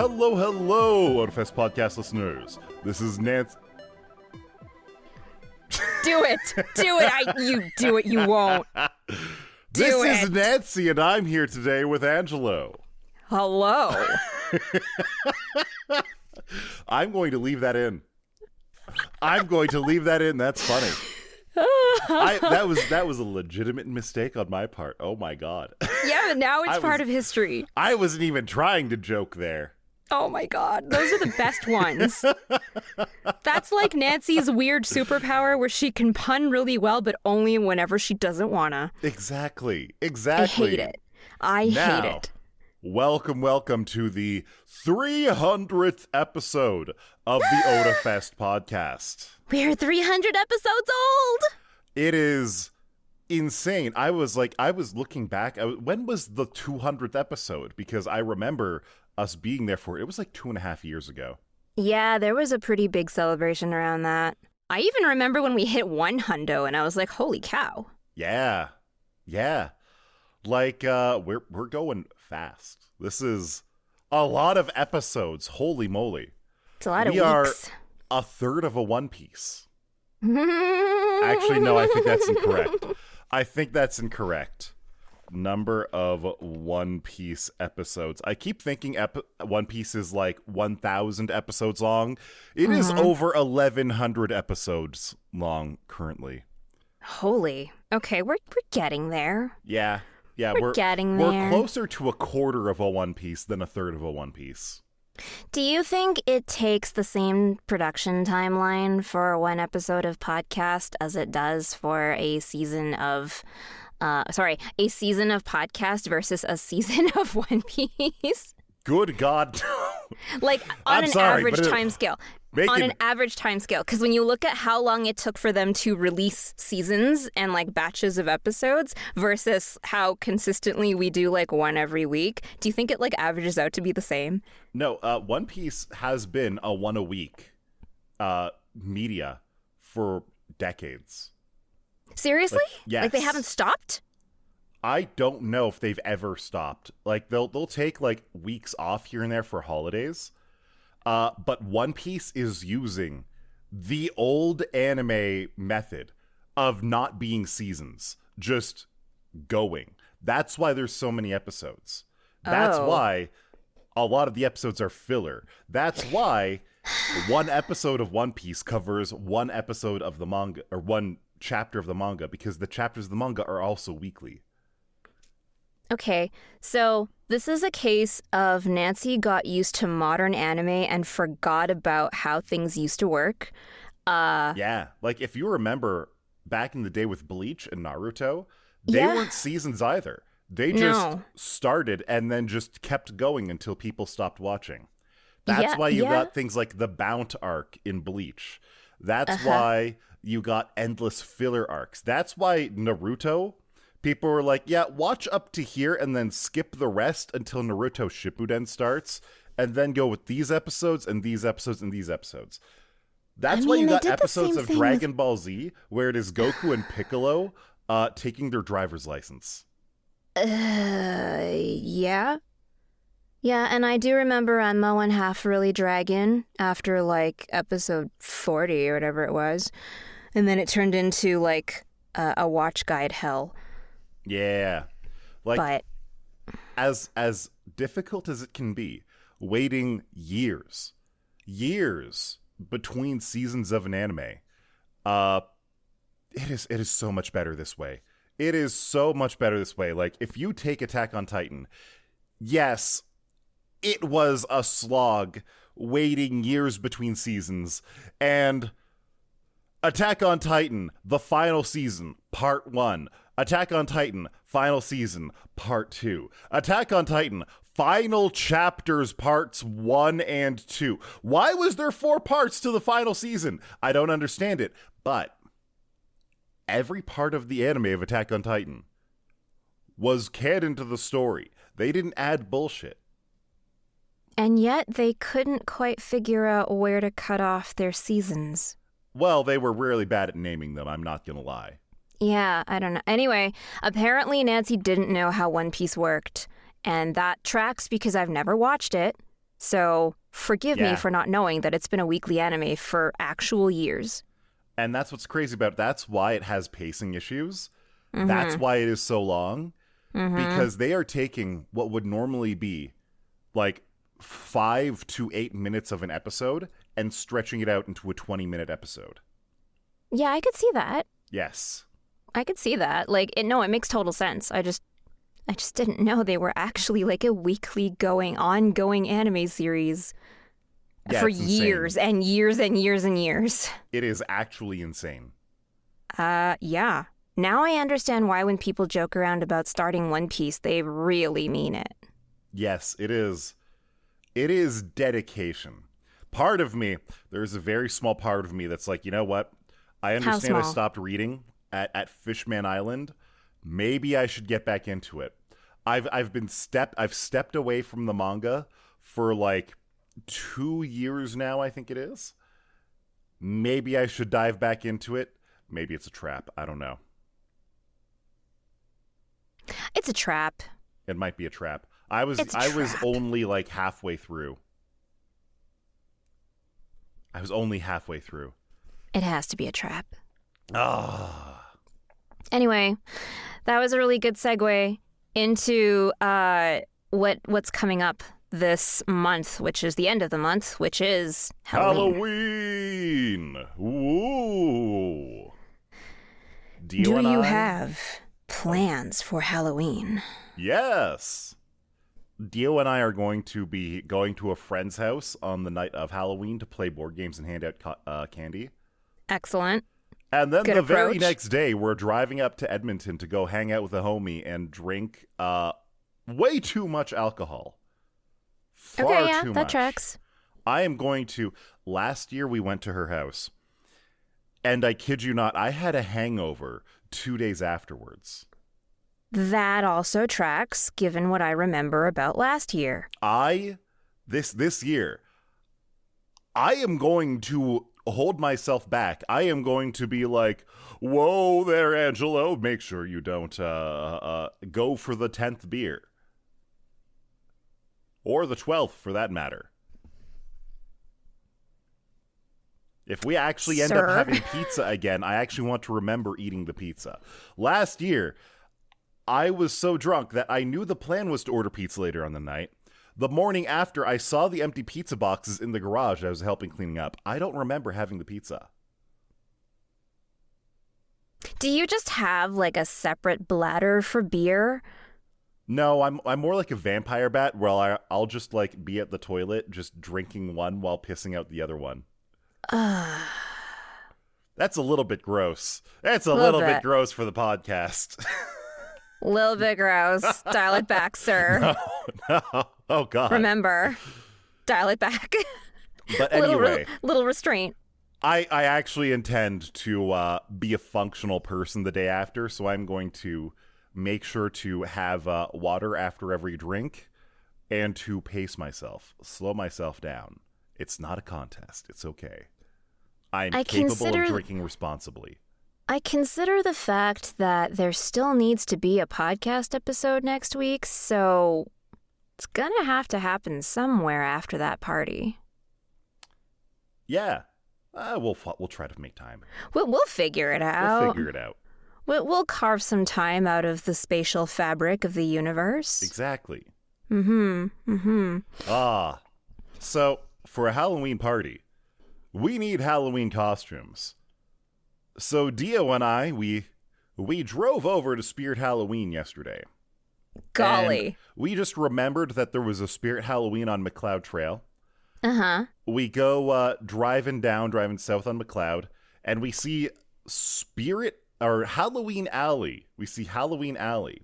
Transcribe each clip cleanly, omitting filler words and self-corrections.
Hello, hello, Otafest podcast listeners. This is Nancy. Do it. You do it. You won't. This is Nancy, and I'm here today with Angelo. Hello. I'm going to leave that in. That's funny. That was a legitimate mistake on my part. Oh my god. Yeah, but now it's part of history. I wasn't even trying to joke there. Oh my god, those are the best ones. That's like Nancy's weird superpower where she can pun really well, but only whenever she doesn't wanna. Exactly. I hate it. I hate it. Welcome to the 300th episode of the Otafest podcast. We're 300 episodes old! It is insane. I was looking back. When was the 200th episode? Because I remember us being there for it. It was like 2.5 years ago. Yeah, there was a pretty big celebration around that. I even remember when we hit 100 and I was like, holy cow. Yeah. Like, we're going fast. This is a lot of episodes. Holy moly. It's a lot of weeks. We are a third of a One Piece. Actually, no, I think that's incorrect. Number of One Piece episodes. I keep thinking One Piece is like 1,000 episodes long. It is over 1,100 episodes long currently. Holy. Okay, we're getting there. Yeah, we're getting there. We're closer to a quarter of a One Piece than a third of a One Piece. Do you think it takes the same production timeline for one episode of podcast as it does for a season of podcast versus a season of One Piece? Good God. Like on an average time scale. On an average time scale. Because when you look at how long it took for them to release seasons and like batches of episodes versus how consistently we do like one every week, do you think it like averages out to be the same? No, One Piece has been a one a week media for decades. Seriously? Yes. Like they haven't stopped? I don't know if they've ever stopped. Like they'll take like weeks off here and there for holidays. But One Piece is using the old anime method of not being seasons, just going. That's why there's so many episodes. That's why a lot of the episodes are filler. That's why one episode of One Piece covers one episode of the manga, or one chapter of the manga, because the chapters of the manga are also weekly. Okay, so this is a case of Nancy got used to modern anime and forgot about how things used to work. Yeah, like if you remember back in the day with Bleach and Naruto, they weren't seasons either. They just started and then just kept going until people stopped watching. That's why you got things like the Bount arc in Bleach. That's why you got endless filler arcs. That's why Naruto... People were like, yeah, watch up to here and then skip the rest until Naruto Shippuden starts, and then go with these episodes and these episodes and these episodes. That's why you got episodes of Dragon Ball Z where it is Goku and Piccolo taking their driver's license. Yeah. Yeah, and I do remember Enma and Half really Dragon after, like, episode 40 or whatever it was. And then it turned into, like, a watch guide hell. Yeah. Like, but as difficult as it can be, waiting years between seasons of an anime, it is so much better this way. It is so much better this way. Like, if you take Attack on Titan, yes, it was a slog waiting years between seasons, and Attack on Titan, the final season, part 1. Attack on Titan, final season, part 2. Attack on Titan, final chapters, parts 1 and 2. Why was there 4 parts to the final season? I don't understand it. But every part of the anime of Attack on Titan was canon to the story. They didn't add bullshit. And yet they couldn't quite figure out where to cut off their seasons. Well, they were really bad at naming them, I'm not gonna lie. Yeah, I don't know. Anyway, apparently Nancy didn't know how One Piece worked. And that tracks because I've never watched it. So forgive me for not knowing that it's been a weekly anime for actual years. And that's what's crazy about it. That's why it has pacing issues. Mm-hmm. That's why it is so long. Mm-hmm. Because they are taking what would normally be like 5 to 8 minutes of an episode and stretching it out into a 20-minute episode. Yeah, I could see that. Yes. I could see that. Like, it makes total sense. I just didn't know they were actually like a weekly ongoing anime series for years and years and years and years. It is actually insane. Yeah. Now I understand why when people joke around about starting One Piece, they really mean it. Yes, it is. It is dedication. Part of me, there's a very small part of me that's like, you know what? I understand I stopped reading at Fishman Island. Maybe I should get back into it. I've stepped away from the manga for like 2 years now, I think it is. Maybe I should dive back into it. Maybe it's a trap. I don't know. It's a trap. It might be a trap. I was only like halfway through. I was only halfway through. It has to be a trap. Ah. Anyway, that was a really good segue into what's coming up this month, which is the end of the month, which is Halloween. Ooh. Do you have plans for Halloween? Yes. Dio and I are going to be going to a friend's house on the night of Halloween to play board games and hand out candy. Excellent. And then the very next day, we're driving up to Edmonton to go hang out with a homie and drink way too much alcohol. Far too much. That tracks. I am going to... Last year, we went to her house. And I kid you not, I had a hangover 2 days afterwards. That also tracks, given what I remember about last year. This year, I am going to hold myself back. I am going to be like, whoa there, Angelo. Make sure you don't go for the 10th beer. Or the 12th, for that matter. If we actually end up having pizza again, I actually want to remember eating the pizza. Last year, I was so drunk that I knew the plan was to order pizza later on the night. The morning after, I saw the empty pizza boxes in the garage I was helping cleaning up. I don't remember having the pizza. Do you just have like a separate bladder for beer? No, I'm more like a vampire bat where I'll just like be at the toilet just drinking one while pissing out the other one. That's a little bit gross. That's a little bit gross for the podcast. Little bit gross. Dial it back, sir. No. Oh, God. Remember, dial it back. But anyway. Little restraint. I actually intend to be a functional person the day after, so I'm going to make sure to have water after every drink and to pace myself, slow myself down. It's not a contest. It's okay. I'm capable of drinking responsibly. I consider the fact that there still needs to be a podcast episode next week, so it's gonna have to happen somewhere after that party. Yeah, we'll try to make time. We'll figure it out. We'll carve some time out of the spatial fabric of the universe. Exactly. Mm-hmm. So for a Halloween party, we need Halloween costumes. So Dio and I, we drove over to Spirit Halloween yesterday. Golly. And we just remembered that there was a Spirit Halloween on McLeod Trail. Uh-huh. We go driving south on McLeod, and we see Halloween Alley. We see Halloween Alley.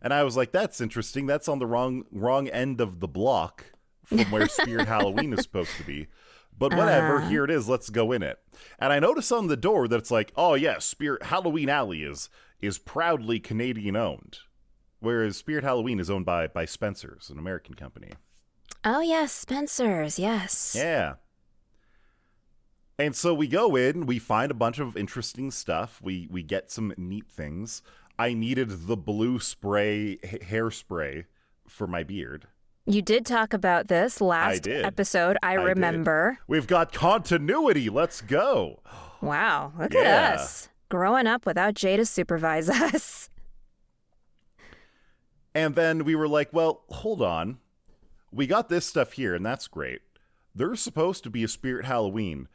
And I was like, that's interesting. That's on the wrong end of the block from where Spirit Halloween is supposed to be. But whatever, here it is, let's go in it. And I notice on the door that it's like, oh yeah, Spirit Halloween Alley is proudly Canadian owned. Whereas Spirit Halloween is owned by Spencer's, an American company. Oh yes, Spencer's, yes. Yeah. And so we go in, we find a bunch of interesting stuff. We get some neat things. I needed the blue hairspray for my beard. You did talk about this last episode, I remember. We've got continuity. Let's go. Wow, look at us. Growing up without Jay to supervise us. And then we were like, well, hold on. We got this stuff here, and that's great. There's supposed to be a Spirit Halloween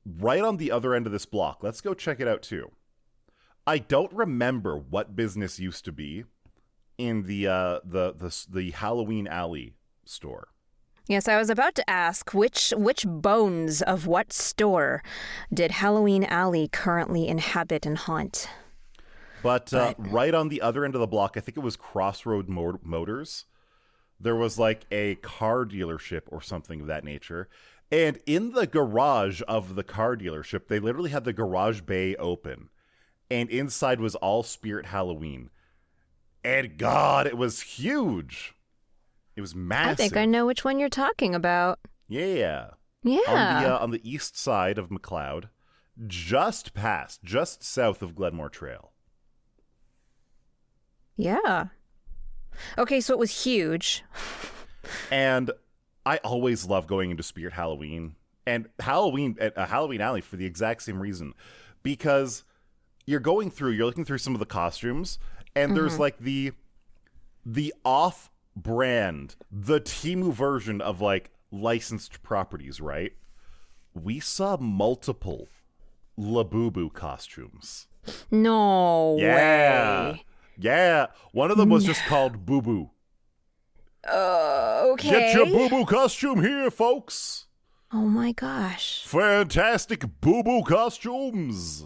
right on the other end of this block. Let's go check it out, too. I don't remember what business used to be in the Halloween Alley store. Yes, I was about to ask, which bones of what store did Halloween Alley currently inhabit and haunt? But right on the other end of the block, I think it was Crossroad Motors, there was like a car dealership or something of that nature. And in the garage of the car dealership, they literally had the garage bay open. And inside was all Spirit Halloween. And God, it was huge. It was massive. I think I know which one you're talking about. Yeah. Yeah. On the east side of McLeod, just south of Glenmore Trail. Yeah. Okay, so it was huge. And I always love going into Spirit Halloween and Halloween Alley for the exact same reason. Because you're looking through some of the costumes, and there's like the off-brand, the Temu version of like licensed properties, right? We saw multiple Labubu costumes. No way. Yeah. One of them was just called Boo Boo. Okay. Get your Boo Boo costume here, folks. Oh my gosh. Fantastic Boo Boo costumes.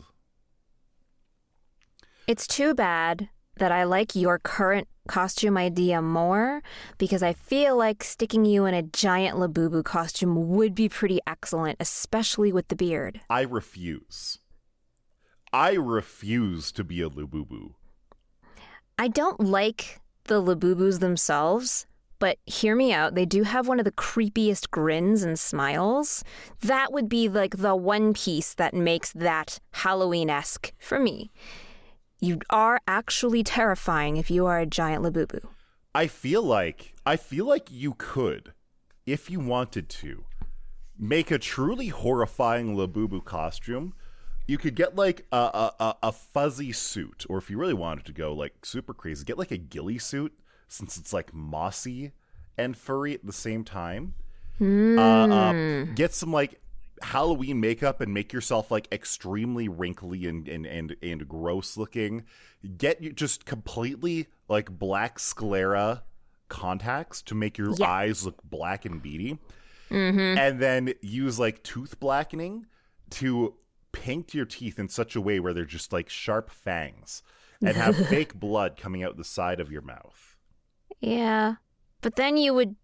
It's too bad that I like your current costume idea more, because I feel like sticking you in a giant Labubu costume would be pretty excellent, especially with the beard. I refuse. I refuse to be a Labubu. I don't like the Labubus themselves, but hear me out. They do have one of the creepiest grins and smiles. That would be like the one piece that makes that Halloween-esque for me. You are actually terrifying if you are a giant Labubu. I feel like you could, if you wanted to, make a truly horrifying Labubu costume. You could get like a fuzzy suit, or if you really wanted to go like super crazy, get like a ghillie suit, since it's like mossy and furry at the same time. Get some like Halloween makeup and make yourself like extremely wrinkly and gross looking. Get you just completely like black sclera contacts to make your eyes look black and beady. And then use like tooth blackening to paint your teeth in such a way where they're just like sharp fangs, and have fake blood coming out the side of your mouth. Yeah, but then you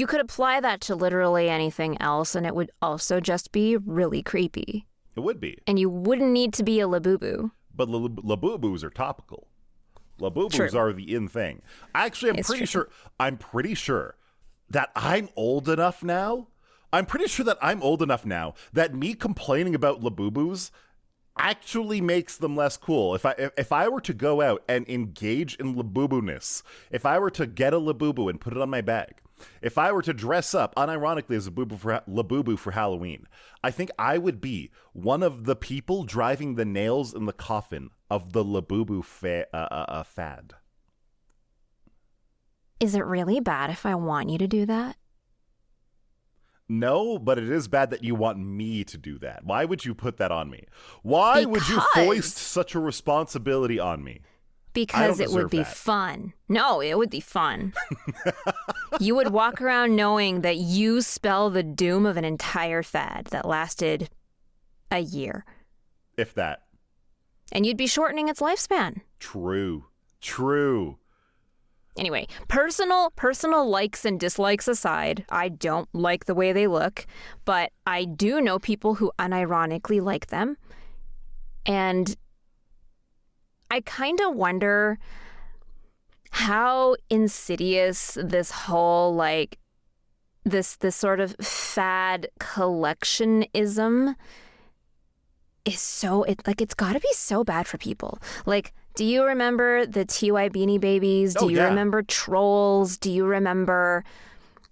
could apply that to literally anything else, and it would also just be really creepy. It would be. And you wouldn't need to be a Labubu. But Labubus are topical. Labubus are the in thing. Actually, I'm pretty sure that I'm old enough now. That me complaining about Labubus actually makes them less cool. If I were to go out and engage in Labubu-ness, if I were to get a Labubu and put it on my bag, if I were to dress up unironically as a Labubu for Halloween, I think I would be one of the people driving the nails in the coffin of the Labubu fad. Is it really bad if I want you to do that? No, but it is bad that you want me to do that. Why would you put that on me? Why would you foist such a responsibility on me? Because it would be fun. No, it would be fun. You would walk around knowing that you spell the doom of an entire fad that lasted a year. If that. And you'd be shortening its lifespan. True. Anyway, personal likes and dislikes aside, I don't like the way they look, but I do know people who unironically like them. And I kind of wonder how insidious this whole, like, this sort of fad collectionism is. It's got to be so bad for people. Like, do you remember the TY Beanie Babies? Do you remember Trolls? Do you remember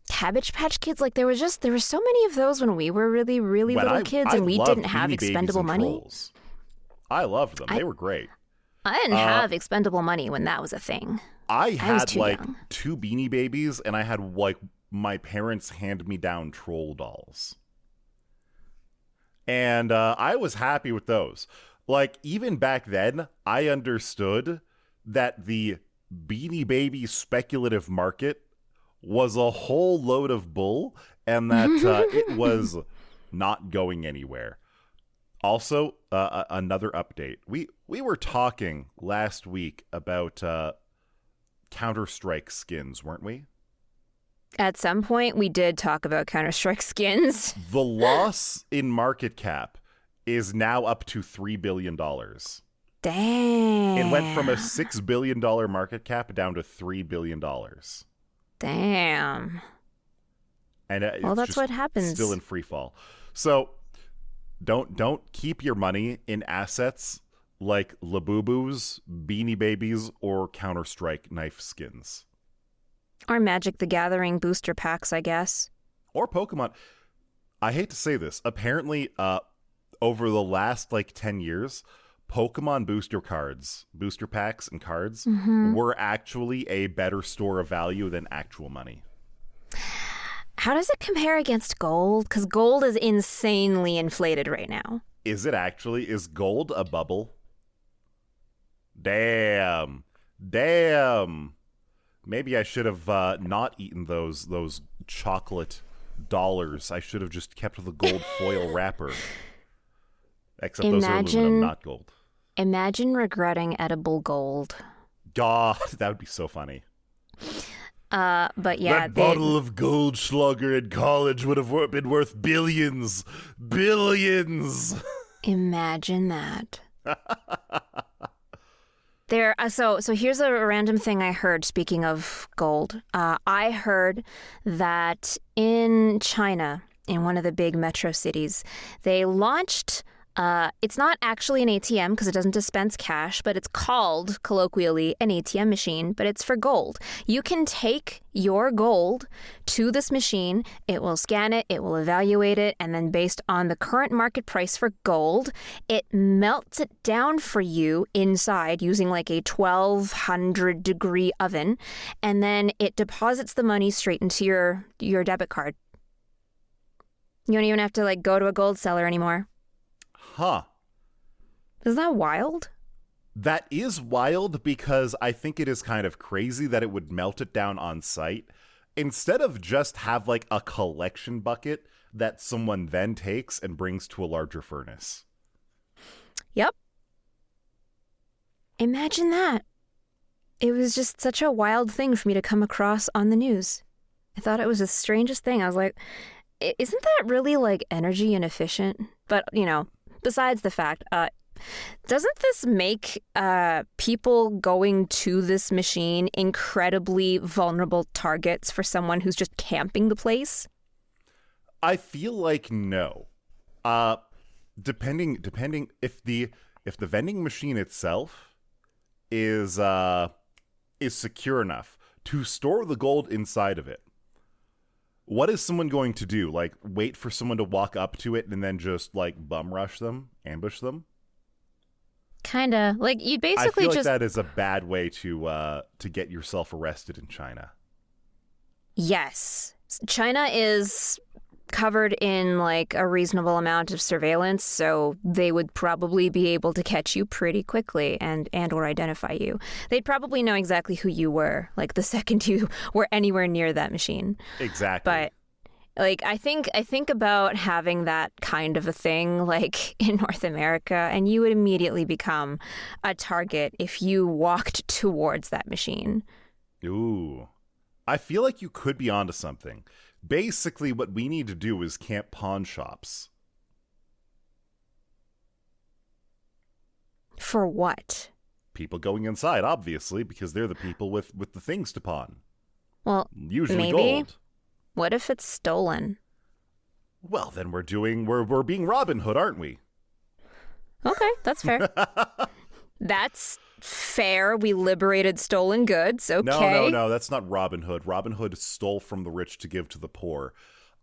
Cabbage Patch Kids, like there were so many of those when we were really, really little kids, and we didn't have expendable money. Trolls. I loved them. They were great. I didn't have expendable money when that was a thing. I had like young. 2 Beanie Babies, and I had like my parents hand-me-down troll dolls. And I was happy with those. Like, even back then, I understood that the Beanie Baby speculative market was a whole load of bull, and that it was not going anywhere. Also, another update. We were talking last week about Counter-Strike skins, weren't we? At some point, we did talk about Counter-Strike skins. The loss in market cap is now up to $3 billion. Damn. It went from a $6 billion market cap down to $3 billion. Damn. And well, that's what happens. Still in free fall. So don't keep your money in assets like Labubus, Beanie Babies, or Counter-Strike knife skins. Or Magic the Gathering booster packs, I guess. Or Pokemon. I hate to say this. Apparently, over the last 10 years, Pokemon booster packs and cards were actually a better store of value than actual money. How does it compare against gold? Because gold is insanely inflated right now. Is it actually? Is gold a bubble? Damn. Maybe I should have not eaten those chocolate dollars. I should have just kept the gold foil wrapper. Except those are aluminum, not gold. Imagine regretting edible gold. God, that would be so funny. But yeah, that bottle of Goldschlager in college would have been worth billions. Imagine that. So here's a random thing I heard, speaking of gold. I heard that in China, in one of the big metro cities, they launched, it's not actually an ATM because it doesn't dispense cash, but it's called, colloquially, an ATM machine, but it's for gold. You can take your gold to this machine, it will scan it, it will evaluate it, and then based on the current market price for gold, it melts it down for you inside using like a 1200 degree oven, and then it deposits the money straight into your debit card. You don't even have to go to a gold seller anymore. Huh. Isn't that wild? That is wild because I think it is kind of crazy that it would melt it down on site instead of just have a collection bucket that someone then takes and brings to a larger furnace. Yep. Imagine that. It was just such a wild thing for me to come across on the news. I thought it was the strangest thing. I was like, isn't that really energy inefficient? But, besides the fact, doesn't this make people going to this machine incredibly vulnerable targets for someone who's just camping the place? I feel like no. Depending if the vending machine itself is secure enough to store the gold inside of it. What is someone going to do? Wait for someone to walk up to it and then just bum rush them, ambush them? Kinda. You'd basically I feel just... that is a bad way to get yourself arrested in China. Yes. China is covered in a reasonable amount of surveillance, so they would probably be able to catch you pretty quickly and or identify you. They'd probably know exactly who you were, the second you were anywhere near that machine. Exactly. But I think about having that kind of a thing in North America, and you would immediately become a target if you walked towards that machine. Ooh. I feel like you could be onto something. Basically, what we need to do is camp pawn shops. For what? People going inside, obviously, because they're the people with the things to pawn. Well, usually maybe. Gold. What if it's stolen? Well, then we're being Robin Hood, aren't we? Okay, that's fair. That's fair. We liberated stolen goods. Okay. No. That's not Robin Hood. Robin Hood stole from the rich to give to the poor.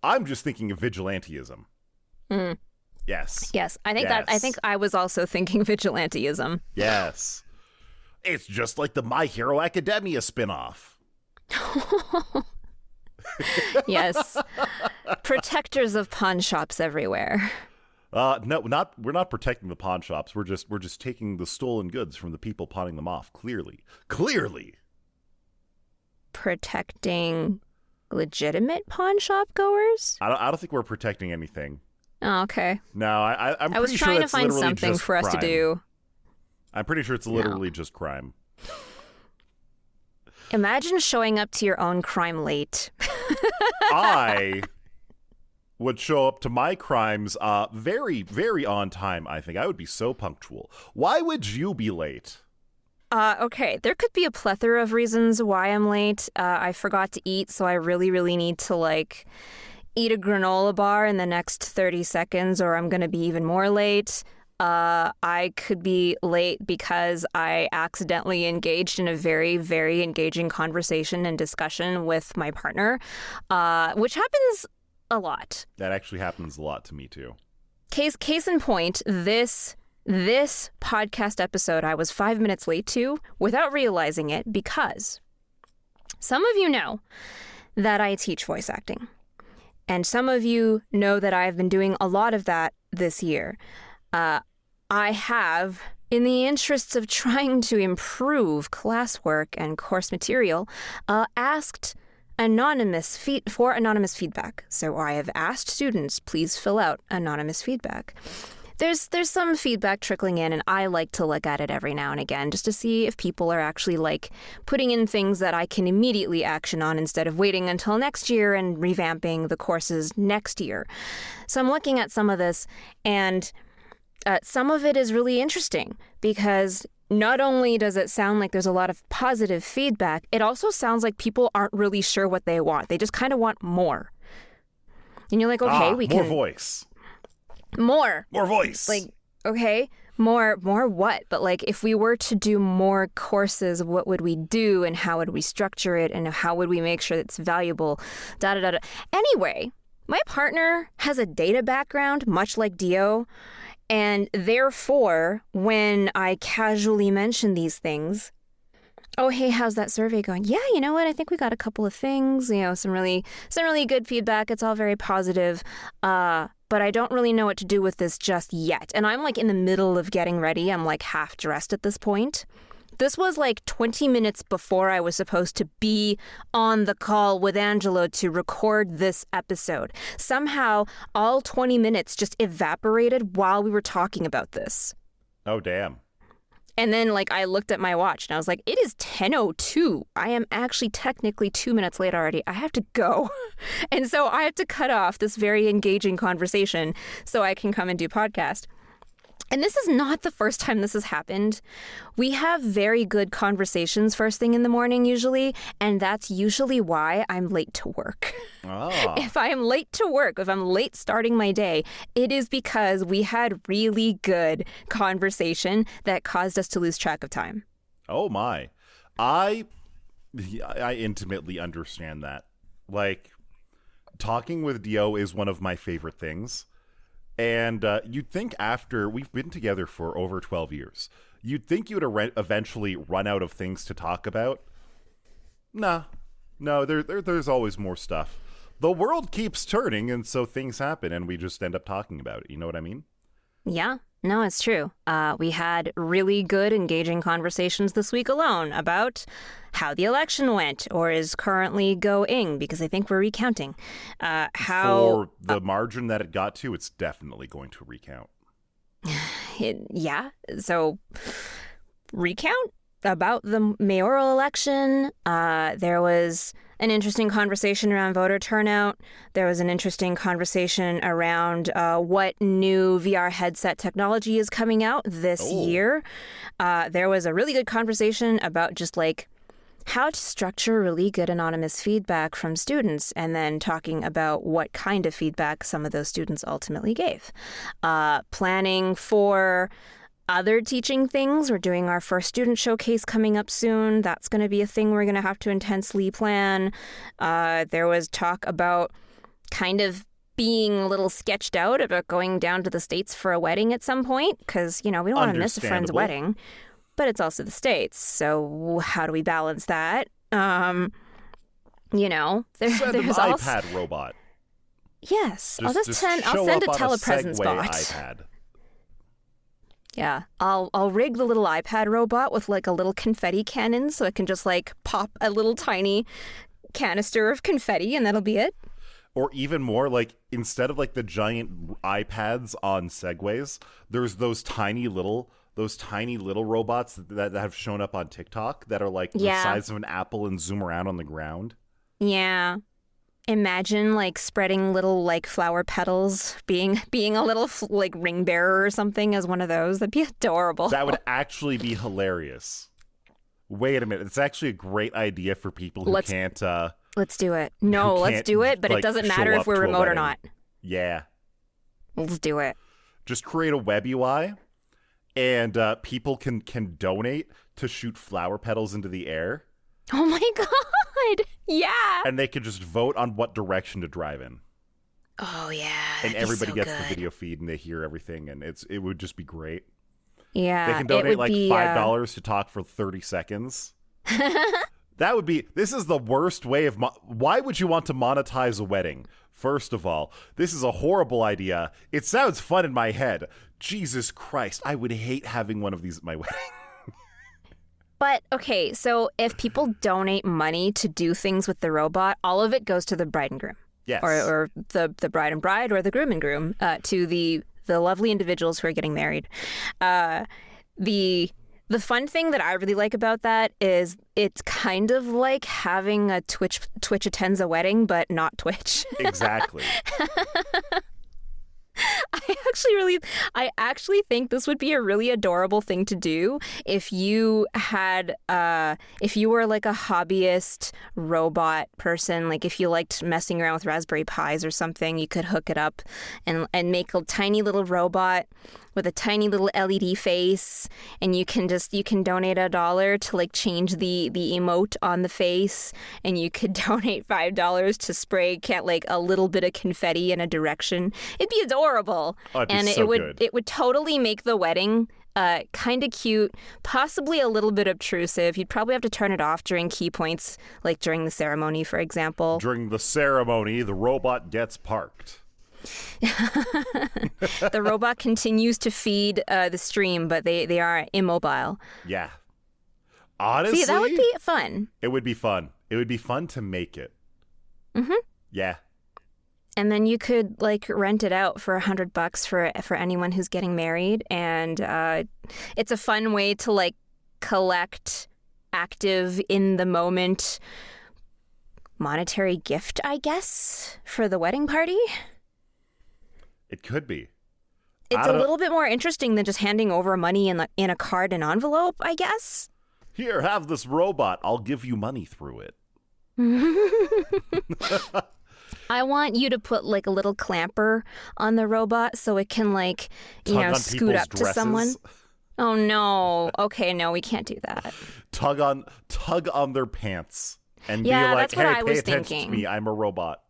I'm just thinking of vigilantism. Yes. Yes. I think I was also thinking vigilantism. Yes. It's just like the My Hero Academia spinoff. Yes. Protectors of pawn shops everywhere. No, we're not protecting the pawn shops. We're just taking the stolen goods from the people pawning them off. Clearly. Protecting legitimate pawn shop goers? I don't think we're protecting anything. Oh, okay. No, I'm I was pretty trying sure to find something for us to do. I'm pretty sure it's literally just crime. Imagine showing up to your own crime late. I would show up to my crimes very, very on time, I think. I would be so punctual. Why would you be late? Okay, there could be a plethora of reasons why I'm late. I forgot to eat, so I really, really need to, eat a granola bar in the next 30 seconds, or I'm going to be even more late. I could be late because I accidentally engaged in a very, very engaging conversation and discussion with my partner, which happens a lot. That actually happens a lot to me, too. Case in point, this podcast episode I was 5 minutes late to without realizing it because some of you know that I teach voice acting. And some of you know that I've been doing a lot of that this year. I have, in the interests of trying to improve classwork and course material, asked for anonymous feedback. So I have asked students, please fill out anonymous feedback. There's some feedback trickling in, and I like to look at it every now and again just to see if people are actually putting in things that I can immediately action on instead of waiting until next year and revamping the courses next year. So I'm looking at some of this, and some of it is really interesting because not only does it sound like there's a lot of positive feedback, it also sounds like people aren't really sure what they want. They just kind of want more. And you're like, okay, we can... More voice. More voice. Okay, more what? But if we were to do more courses, what would we do and how would we structure it and how would we make sure it's valuable? Anyway, my partner has a data background, much like Dio, and therefore, when I casually mention these things, oh, hey, how's that survey going? Yeah, you know what? I think we got a couple of things, some really good feedback. It's all very positive. But I don't really know what to do with this just yet. And I'm in the middle of getting ready. I'm half dressed at this point. This was 20 minutes before I was supposed to be on the call with Angelo to record this episode. Somehow, all 20 minutes just evaporated while we were talking about this. Oh, damn. And then, I looked at my watch and I was like, it is 10:02. I am actually technically 2 minutes late already. I have to go. And so I have to cut off this very engaging conversation so I can come and do podcast. And this is not the first time this has happened. We have very good conversations first thing in the morning usually, and that's usually why I'm late to work. Oh. If I am late to work, if I'm late starting my day, it is because we had really good conversation that caused us to lose track of time. Oh my. I intimately understand that. Talking with Dio is one of my favorite things. And you'd think after we've been together for over 12 years, you'd think you would eventually run out of things to talk about. No, there's always more stuff. The world keeps turning, and so things happen, and we just end up talking about it. You know what I mean? Yeah, no, it's true. We had really good, engaging conversations this week alone about how the election went or is currently going, because I think we're recounting. For the margin that it got to, it's definitely going to recount. Yeah, so recount about the mayoral election. There was an interesting conversation around voter turnout. There was an interesting conversation around what new VR headset technology is coming out this year. There was a really good conversation about just how to structure really good anonymous feedback from students, and then talking about what kind of feedback some of those students ultimately gave. Planning for other teaching things, we're doing our first student showcase coming up soon. That's going to be a thing we're going to have to intensely plan. There was talk about kind of being a little sketched out about going down to the States for a wedding at some point because, we don't want to miss a friend's wedding. But it's also the States, so how do we balance that? Send there's an also iPad robot. Yes, I'll send a telepresence bot. iPad. Yeah, I'll rig the little iPad robot with like a little confetti cannon, so it can just like pop a little tiny canister of confetti, and that'll be it. Or even more, like instead of like the giant iPads on Segways, there's those tiny little robots that have shown up on TikTok that are like the size of an apple and zoom around on the ground. Yeah. Imagine like spreading little like flower petals, being a little like ring bearer or something as one of those. That'd be adorable. That would actually be hilarious. Wait a minute. It's actually a great idea for people who can't... let's do it. No, let's do it, but it doesn't matter if we're remote or not. Yeah. Let's do it. Just create a web UI. And people can donate to shoot flower petals into the air. Oh my God! Yeah. And they can just vote on what direction to drive in. Oh yeah. And everybody gets the video feed and they hear everything, and it would just be great. Yeah. They can donate like $5 to talk for 30 seconds. That would be. This is the worst way of. Why would you want to monetize a wedding? First of all, this is a horrible idea. It sounds fun in my head. Jesus Christ, I would hate having one of these at my wedding. But, okay, so if people donate money to do things with the robot, all of it goes to the bride and groom. Yes. Or the bride and bride or the groom and groom, to the lovely individuals who are getting married. The fun thing that I really like about that is it's kind of like having a Twitch attends a wedding, but not Twitch. Exactly. I actually think this would be a really adorable thing to do if you had if you were like a hobbyist robot person, like if you liked messing around with Raspberry Pis or something, you could hook it up and make a tiny little robot with a tiny little LED face, and you can donate $1 to like change the emote on the face, and you could donate $5 to spray like a little bit of confetti in a direction. It'd be adorable. Oh, it'd be so good. It would totally make the wedding kind of cute, possibly a little bit obtrusive. You'd probably have to turn it off during key points, like during the ceremony, for example. During the ceremony, the robot gets parked. The robot continues to feed the stream, but they are immobile. Yeah. Honestly, see, that would be fun. It would be fun. It would be fun to make it. Mm-hmm. Yeah. And then you could like rent it out for $100 for anyone who's getting married, and it's a fun way to like collect active in the moment monetary gift, I guess, for the wedding party. It could be. It's a little bit more interesting than just handing over money in a card and envelope, I guess. Here, have this robot. I'll give you money through it. I want you to put like a little clamper on the robot so it can like, scoot up to someone. Oh no. Okay, no, we can't do that. Tug on their pants and be yeah, like, that's what hey, I was pay attention thinking. to me. I'm a robot.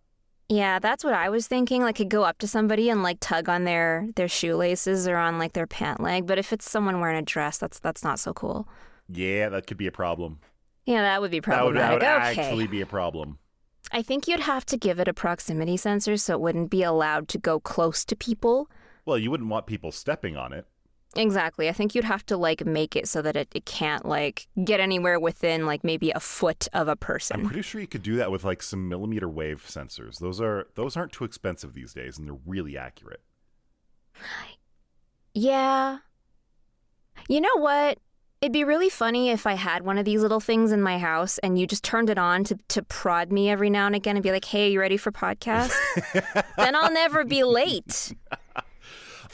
Yeah, that's what I was thinking. Like, could go up to somebody and like tug on their shoelaces or on like their pant leg. But if it's someone wearing a dress, that's not so cool. Yeah, that could be a problem. Yeah, that would be problematic. That would actually be a problem. I think you'd have to give it a proximity sensor so it wouldn't be allowed to go close to people. Well, you wouldn't want people stepping on it. Exactly. I think you'd have to like make it so that it can't like get anywhere within like maybe a foot of a person. I'm pretty sure you could do that with like some millimeter wave sensors. Those aren't too expensive these days, and they're really accurate. Yeah. You know what? It'd be really funny if I had one of these little things in my house and you just turned it on to prod me every now and again and be like, hey, you ready for podcast? Then I'll never be late.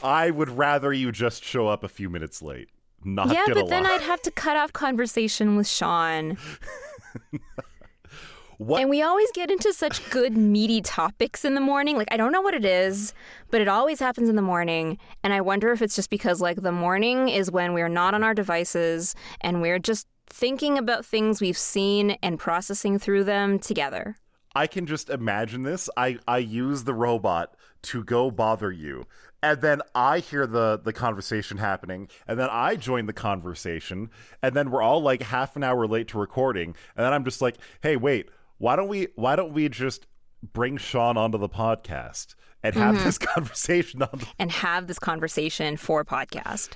I would rather you just show up a few minutes late. Not yeah, gonna but then lie. I'd have to cut off conversation with Sean. And we always get into such good, meaty topics in the morning. Like, I don't know what it is, but it always happens in the morning. And I wonder if it's just because, like, the morning is when we're not on our devices and we're just thinking about things we've seen and processing through them together. I can just imagine this. I use the robot to go bother you. And then I hear the conversation happening. And then I join the conversation. And then we're all like half an hour late to recording. And then I'm just like, hey, wait, why don't we just bring Sean onto the podcast and have this conversation and have this conversation for podcast?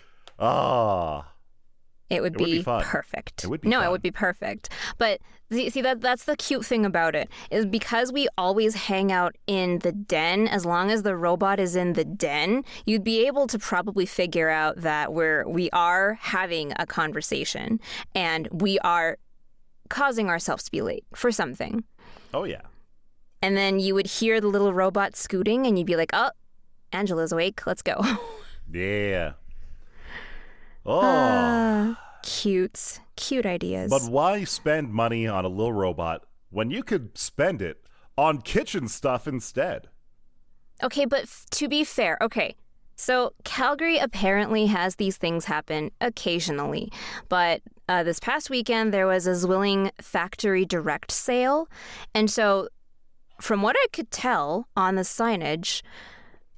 It would be perfect. It would be fun. It would be perfect. But see that's the cute thing about it, is because we always hang out in the den, as long as the robot is in the den, you'd be able to probably figure out that we are having a conversation and we are causing ourselves to be late for something. Oh, yeah. And then you would hear the little robot scooting and you'd be like, oh, Angelo's awake. Let's go. Yeah. Oh. Cute ideas. But why spend money on a little robot when you could spend it on kitchen stuff instead? Okay, but to be fair, so Calgary apparently has these things happen occasionally. But this past weekend, there was a Zwilling factory direct sale. And so from what I could tell on the signage,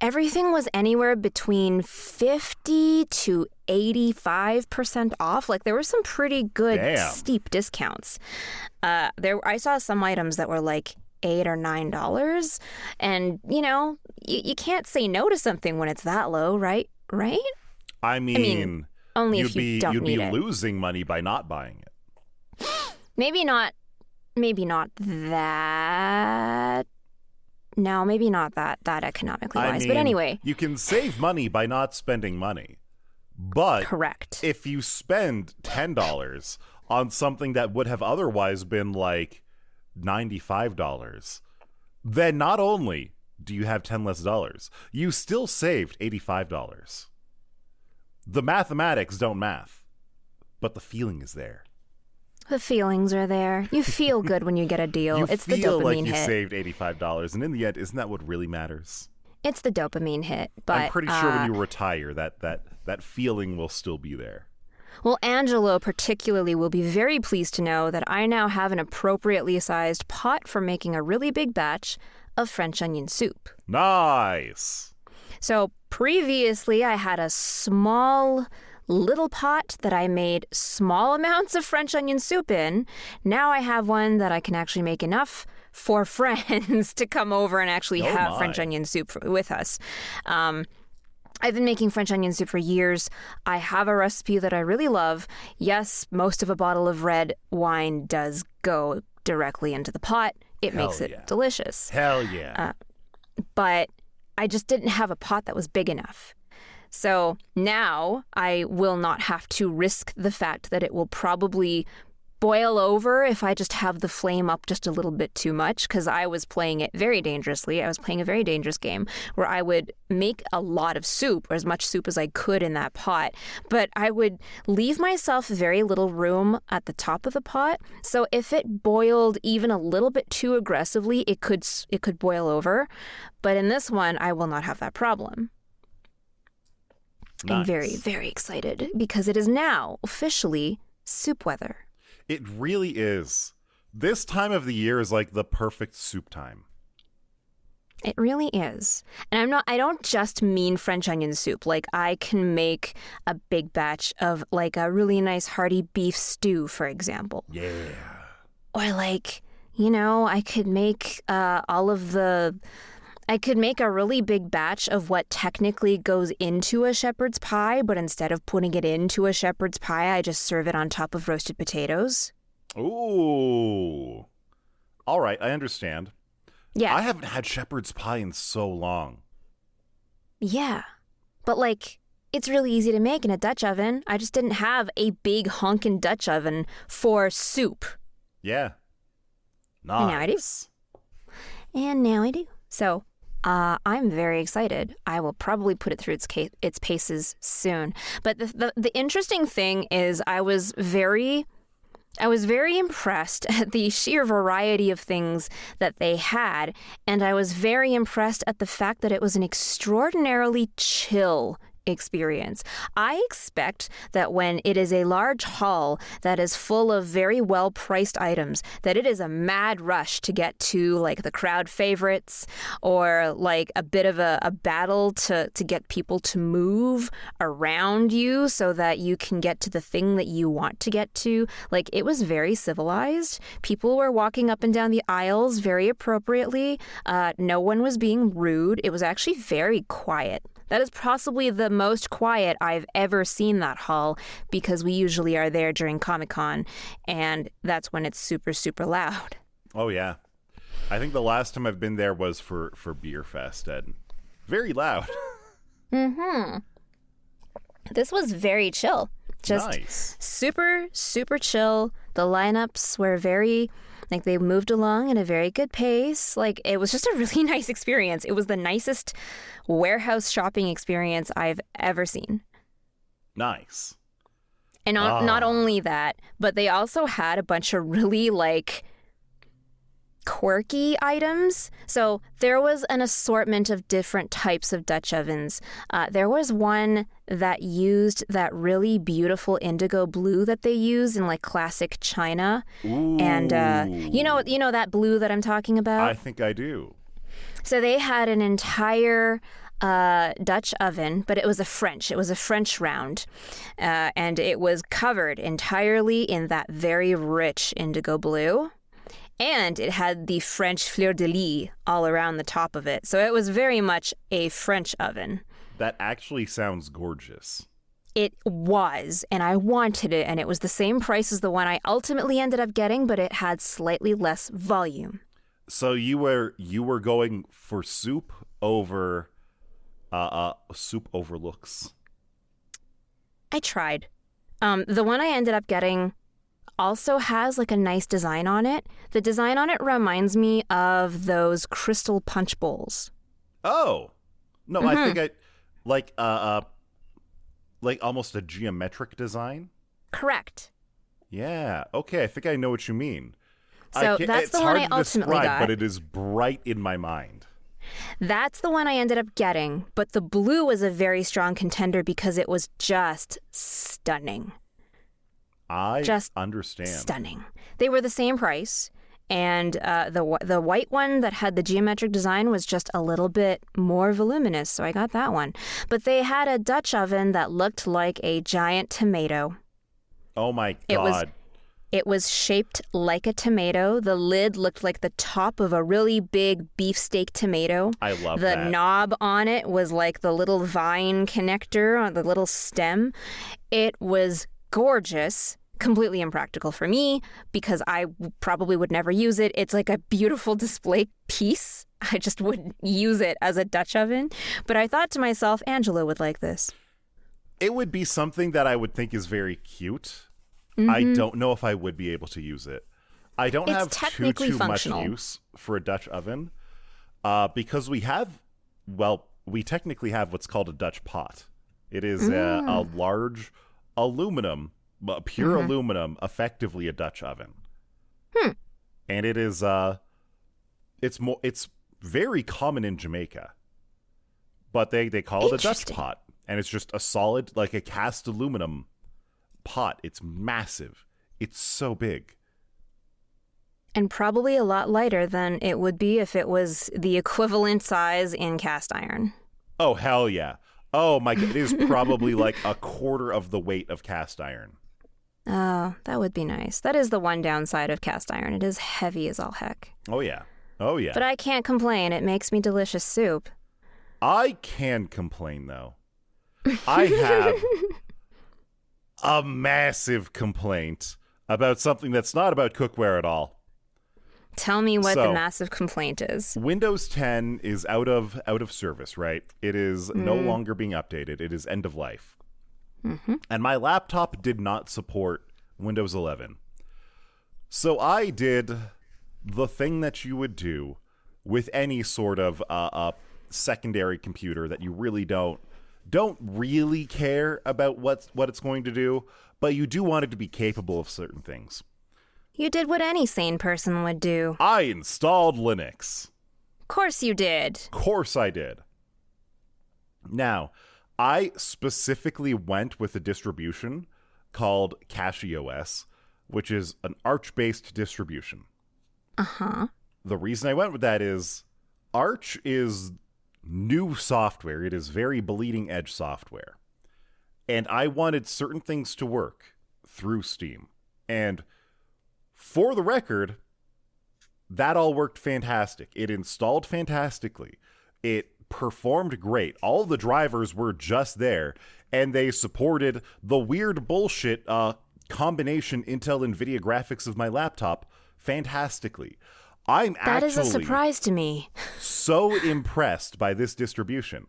everything was anywhere between 50 to 85% off. Like, there were some pretty good, steep discounts. I saw some items that were like $8 or $9. And, you can't say no to something when it's that low, right? Right? I mean only if you don't need it. You'd be losing money by not buying it. Maybe not that. No, maybe not that economically wise. But anyway. You can save money by not spending money. But correct. If you spend $10 on something that would have otherwise been like $95, then not only do you have $10 less, you still saved $85. The mathematics don't math, but the feeling is there. The feelings are there. You feel good when you get a deal. It's the dopamine hit. You feel like you saved $85, and in the end, isn't that what really matters? It's the dopamine hit. But I'm pretty sure when you retire, that feeling will still be there. Well, Angelo particularly will be very pleased to know that I now have an appropriately sized pot for making a really big batch of French onion soup. Nice! So previously, I had a small little pot that I made small amounts of French onion soup in. Now I have one that I can actually make enough for friends to come over and actually have French onion soup with us. I've been making French onion soup for years. I have a recipe that I really love. Yes, most of a bottle of red wine does go directly into the pot. It makes it delicious. Hell yeah. But I just didn't have a pot that was big enough. So now I will not have to risk the fact that it will probably boil over if I just have the flame up just a little bit too much, because I was playing it very dangerously. I was playing a very dangerous game where I would make a lot of soup, or as much soup as I could in that pot, but I would leave myself very little room at the top of the pot. So if it boiled even a little bit too aggressively, it could boil over. But in this one, I will not have that problem. Nice. I'm very, very excited because it is now officially soup weather. It really is. This time of the year is like the perfect soup time. It really is. And I don't just mean French onion soup. Like, I can make a big batch of like a really nice hearty beef stew, for example. Yeah. Or like, I could make I could make a really big batch of what technically goes into a shepherd's pie, but instead of putting it into a shepherd's pie, I just serve it on top of roasted potatoes. Ooh. All right, I understand. Yeah. I haven't had shepherd's pie in so long. Yeah. But it's really easy to make in a Dutch oven. I just didn't have a big honkin' Dutch oven for soup. Yeah. Nice. And now I do. So, I'm very excited. I will probably put it through its paces soon. But the interesting thing is I was very I was very impressed at the sheer variety of things that they had, and I was very impressed at the fact that it was an extraordinarily chill experience. I expect that when it is a large hall that is full of very well-priced items, that it is a mad rush to get to like the crowd favorites or like a bit of a battle to get people to move around you so that you can get to the thing that you want to get to. Like, it was very civilized. People were walking up and down the aisles very appropriately. No one was being rude. It was actually very quiet. That is possibly the most quiet I've ever seen that hall, because we usually are there during Comic-Con, and that's when it's super, super loud. Oh, yeah. I think the last time I've been there was for Beer Fest, and very loud. Mm-hmm. This was very chill. Just nice. Super, super chill. The lineups were very... Like, they moved along at a very good pace. Like, it was just a really nice experience. It was the nicest warehouse shopping experience I've ever seen. Nice. And not only that, but they also had a bunch of really, like, quirky items. So there was an assortment of different types of Dutch ovens. There was one that used that really beautiful indigo blue that they use in like classic China. Ooh. And you know that blue that I'm talking about? I think I do. So they had an entire Dutch oven, but it was a French round, and it was covered entirely in that very rich indigo blue. And it had the French fleur-de-lis all around the top of it. So it was very much a French oven. That actually sounds gorgeous. It was, and I wanted it, and it was the same price as the one I ultimately ended up getting, but it had slightly less volume. So you were going for soup over looks. I tried. The one I ended up getting also has like a nice design on it. The design on it reminds me of those crystal punch bowls. Oh. No, mm-hmm. I think I like almost a geometric design. Correct. Yeah. Okay, I think I know what you mean. So that's the one I ultimately got. But it is bright in my mind. That's the one I ended up getting, but the blue was a very strong contender because it was just stunning. I understand. Stunning. They were the same price, and the white one that had the geometric design was just a little bit more voluminous, so I got that one. But they had a Dutch oven that looked like a giant tomato. Oh my God. It was shaped like a tomato. The lid looked like the top of a really big beefsteak tomato. I love that. The knob on it was like the little vine connector on the little stem. It was gorgeous. Completely impractical for me because I probably would never use it. It's like a beautiful display piece. I just wouldn't use it as a Dutch oven. But I thought to myself, Angelo would like this. It would be something that I would think is very cute. Mm-hmm. I don't know if I would be able to use it. I don't have too much use for a Dutch oven because we technically have what's called a Dutch pot. It is a large aluminum, pure aluminum, effectively a Dutch oven. And it is it's very common in Jamaica. But they call it a Dutch pot, and it's just a solid, like a cast aluminum pot. It's massive. It's so big. And probably a lot lighter than it would be if it was the equivalent size in cast iron. Oh, hell yeah. Oh my God, it is probably like a quarter of the weight of cast iron. Oh, that would be nice. That is the one downside of cast iron. It is heavy as all heck. Oh yeah. Oh yeah. But I can't complain. It makes me delicious soup. I can complain though. I have a massive complaint about something that's not about cookware at all. Tell me what the massive complaint is. Windows 10 is out of service, right? It is no longer being updated. It is end of life. Mm-hmm. And my laptop did not support Windows 11. So I did the thing that you would do with any sort of secondary computer that you really don't really care about what it's going to do, but you do want it to be capable of certain things. You did what any sane person would do. I installed Linux. Course you did. Course I did. Now, I specifically went with a distribution called CachyOS, which is an Arch-based distribution. Uh-huh. The reason I went with that is Arch is new software. It is very bleeding edge software. And I wanted certain things to work through Steam. And for the record, that all worked fantastic. It installed fantastically. It performed great. All the drivers were just there, and they supported the weird bullshit combination Intel NVIDIA graphics of my laptop fantastically. That is a surprise to me. So impressed by this distribution.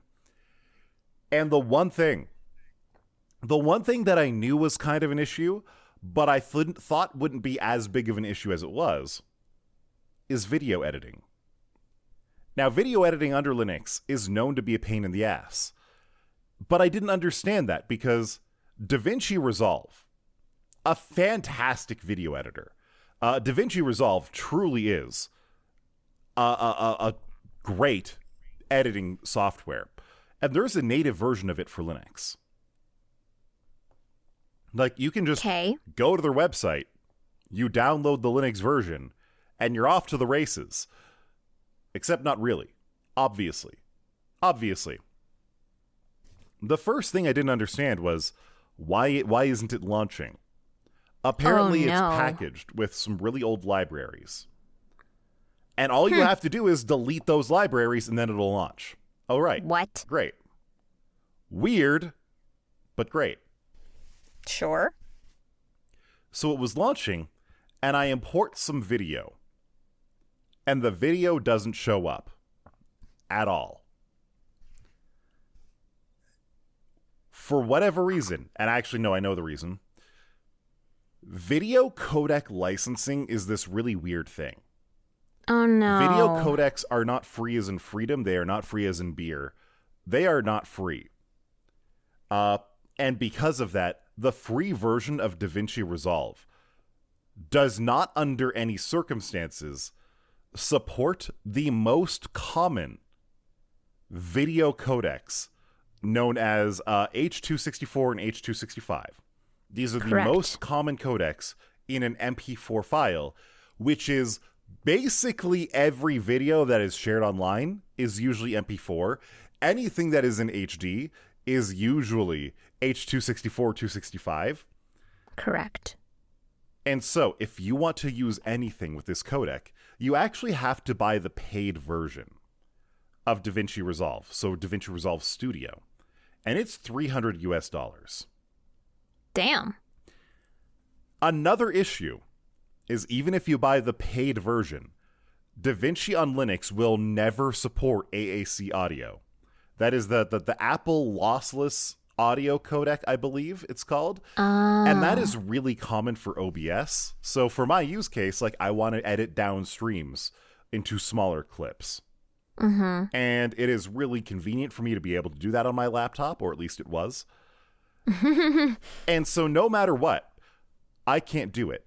And the one thing that I knew was kind of an issue, but I thought wouldn't be as big of an issue as it was, is video editing. Now, video editing under Linux is known to be a pain in the ass, but I didn't understand that because DaVinci Resolve, a fantastic video editor, DaVinci Resolve truly is a great editing software, and there's a native version of it for Linux. Like, you can just go to their website, you download the Linux version, and you're off to the races. Except not really. Obviously. The first thing I didn't understand was, why isn't it launching? Apparently it's packaged with some really old libraries. And all you have to do is delete those libraries and then it'll launch. Oh, right. What? Great. Weird, but great. Sure. So it was launching, and I import some video. And the video doesn't show up at all. For whatever reason, and actually, no, I know the reason. Video codec licensing is this really weird thing. Oh, no. Video codecs are not free as in freedom. They are not free as in beer. They are not free. And because of that, the free version of DaVinci Resolve does not, under any circumstances, support the most common video codecs known as H.264 and H.265. These are the most common codecs in an MP4 file, which is basically every video that is shared online is usually MP4. Anything that is in HD is usually H.264, 265. Correct. And so, if you want to use anything with this codec, you actually have to buy the paid version of DaVinci Resolve, so DaVinci Resolve Studio. And it's $300 US. Damn. Another issue is even if you buy the paid version, DaVinci on Linux will never support AAC audio. That is the Apple lossless audio codec, I believe it's called. And that is really common for OBS. So for my use case, like, I want to edit down streams into smaller clips. Mm-hmm. And it is really convenient for me to be able to do that on my laptop, or at least it was. And so no matter what, I can't do it.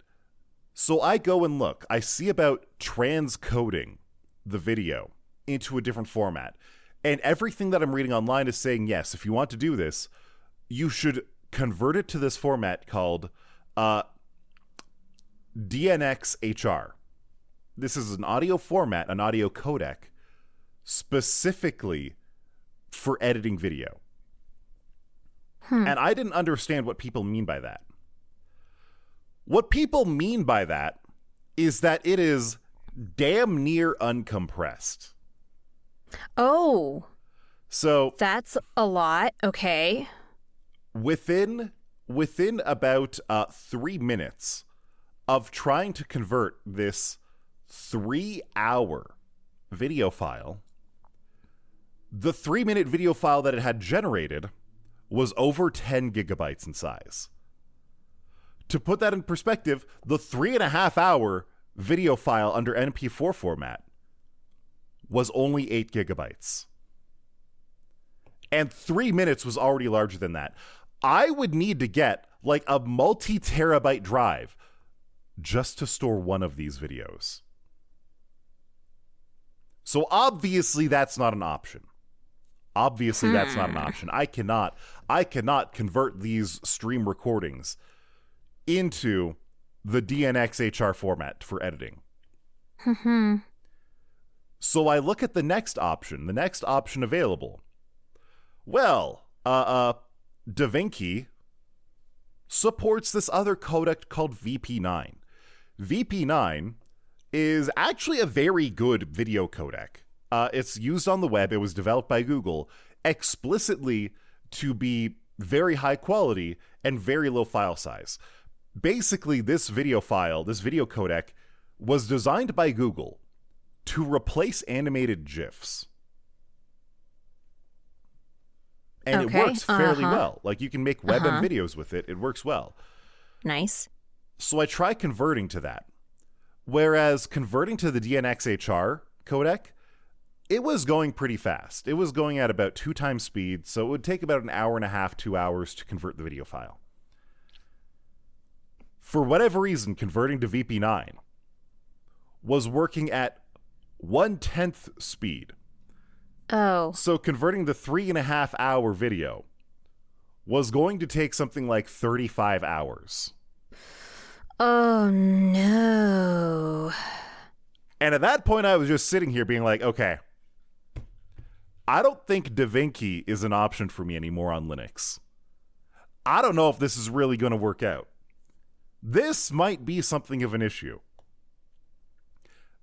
So I go and look. I see about transcoding the video into a different format. And everything that I'm reading online is saying, yes, if you want to do this, you should convert it to this format called DNxHR. This is an audio format, an audio codec, specifically for editing video. And I didn't understand what people mean by that. What people mean by that is that it is damn near uncompressed. Oh. So that's a lot. Okay. Within about 3 minutes of trying to convert this 3-hour video file, the 3-minute video file that it had generated was over 10 gigabytes in size. To put that in perspective, the 3.5-hour video file under MP4 format was only 8 gigabytes. And 3 minutes was already larger than that. I would need to get like a multi-terabyte drive just to store one of these videos. So obviously that's not an option. Obviously that's not an option. I cannot convert these stream recordings into the DNxHR format for editing. So I look at the next option available. Well, DaVinci supports this other codec called VP9. VP9 is actually a very good video codec. It's used on the web. It was developed by Google explicitly to be very high quality and very low file size. Basically, this video codec was designed by Google to replace animated GIFs. And it works fairly well. Like, you can make WebM videos with it. It works well. Nice. So I try converting to that. Whereas converting to the DNxHR codec, it was going pretty fast. It was going at about 2 times speed, so it would take about an hour and a half, 2 hours to convert the video file. For whatever reason, converting to VP9 was working at 1/10 speed. Oh. So converting the 3.5 hour video was going to take something like 35 hours. Oh, no. And at that point, I was just sitting here being like, okay, I don't think DaVinci is an option for me anymore on Linux. I don't know if this is really going to work out. This might be something of an issue.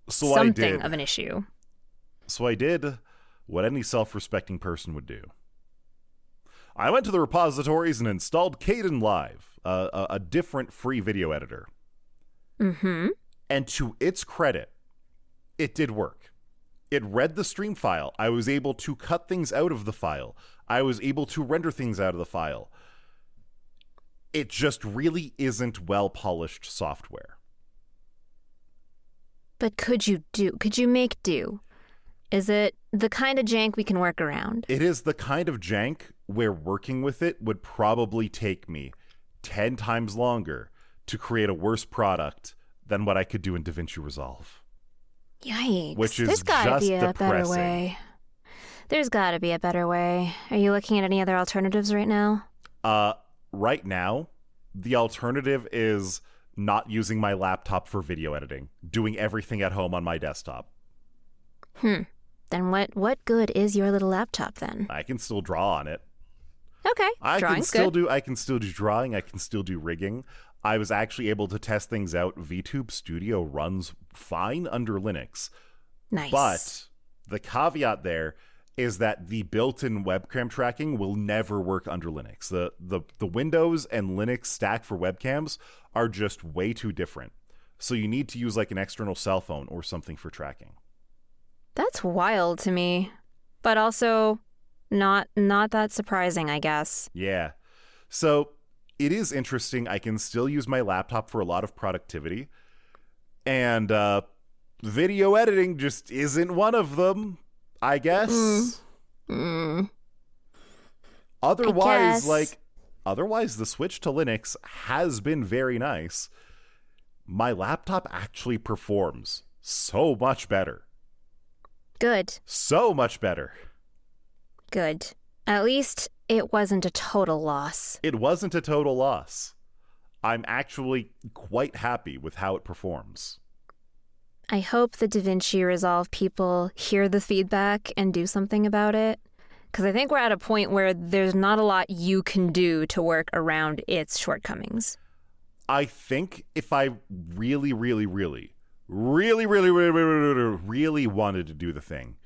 So I did what any self-respecting person would do. I went to the repositories and installed Kdenlive, a different free video editor. And to its credit, it did work. It read the stream file. I was able to cut things out of the file. I was able to render things out of the file. It just really isn't well-polished software. But could you make do? Is it the kind of jank we can work around? It is the kind of jank where working with it would probably take me 10 times longer to create a worse product than what I could do in DaVinci Resolve. Yikes. Which is There's gotta just be a depressing. better way. There's gotta be a better way. Are you looking at any other alternatives right now? Right now, the alternative is not using my laptop for video editing, doing everything at home on my desktop. Then what good is your little laptop then? I can still draw on it. Okay, I can still do drawing, I can still do rigging. I was actually able to test things out. VTube Studio runs fine under Linux. Nice. But the caveat there is that the built-in webcam tracking will never work under Linux. The Windows and Linux stack for webcams are just way too different. So you need to use like an external cell phone or something for tracking. That's wild to me, but also not that surprising, I guess. Yeah. So it is interesting. I can still use my laptop for a lot of productivity, and video editing just isn't one of them, I guess. Otherwise, the switch to Linux has been very nice. My laptop actually performs so much better. Good. So much better. Good. At least it wasn't a total loss. It wasn't a total loss. I'm actually quite happy with how it performs. I hope the DaVinci Resolve people hear the feedback and do something about it. Because I think we're at a point where there's not a lot you can do to work around its shortcomings. I think if I really wanted to do the thing,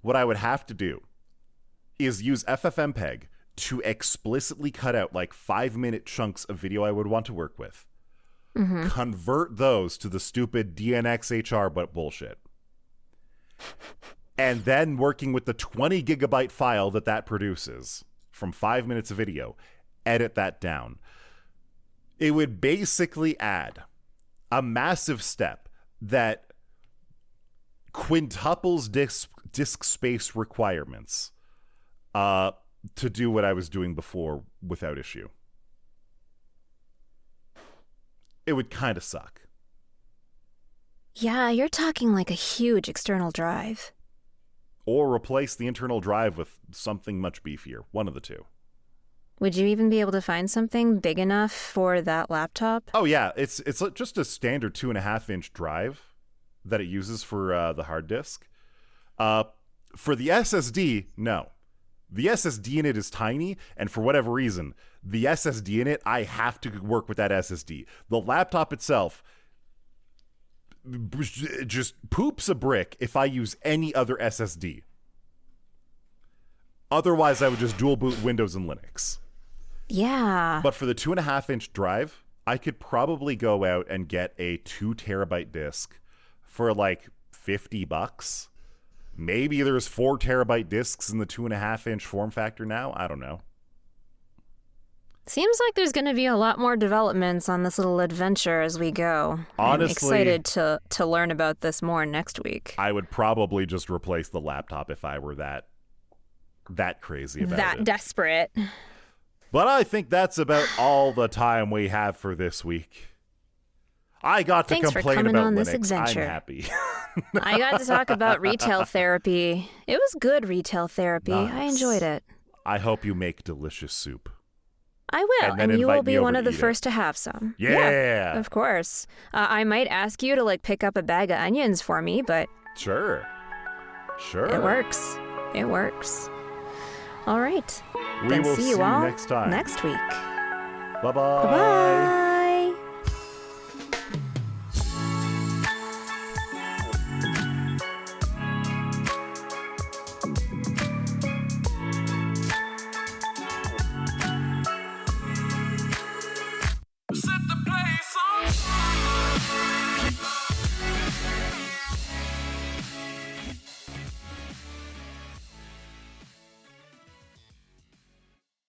what I would have to do is use FFmpeg to explicitly cut out like 5-minute chunks of video I would want to work with. Convert those to the stupid DNxHR but bullshit. And then working with the 20 gigabyte file that produces from 5 minutes of video, edit that down. It would basically add a massive step that quintuples disk space requirements to do what I was doing before without issue. It would kind of suck. Yeah, you're talking like a huge external drive. Or replace the internal drive with something much beefier. One of the two. Would you even be able to find something big enough for that laptop? Oh, yeah. It's just a standard 2.5-inch drive that it uses for the hard disk. For the SSD, no. The SSD in it is tiny, and for whatever reason, the SSD in it, I have to work with that SSD. The laptop itself just poops a brick if I use any other SSD. Otherwise, I would just dual boot Windows and Linux. Yeah. But for the 2.5-inch drive, I could probably go out and get a 2 terabyte disk for like $50. Maybe there's 4 terabyte disks in the 2.5-inch form factor now. I don't know. Seems like there's going to be a lot more developments on this little adventure as we go. Honestly, I'm excited to learn about this more next week. I would probably just replace the laptop if I were that crazy about it. That desperate. But I think that's about all the time we have for this week. I got to complain about Linux. This adventure. I'm happy. I got to talk about retail therapy. It was good retail therapy. Nice. I enjoyed it. I hope you make delicious soup. I will, and you will be one of the first to have some. Yeah, of course. I might ask you to pick up a bag of onions for me, but sure. It works. It works. All right. We will see you all next time. Next week. Bye-bye. Bye-bye.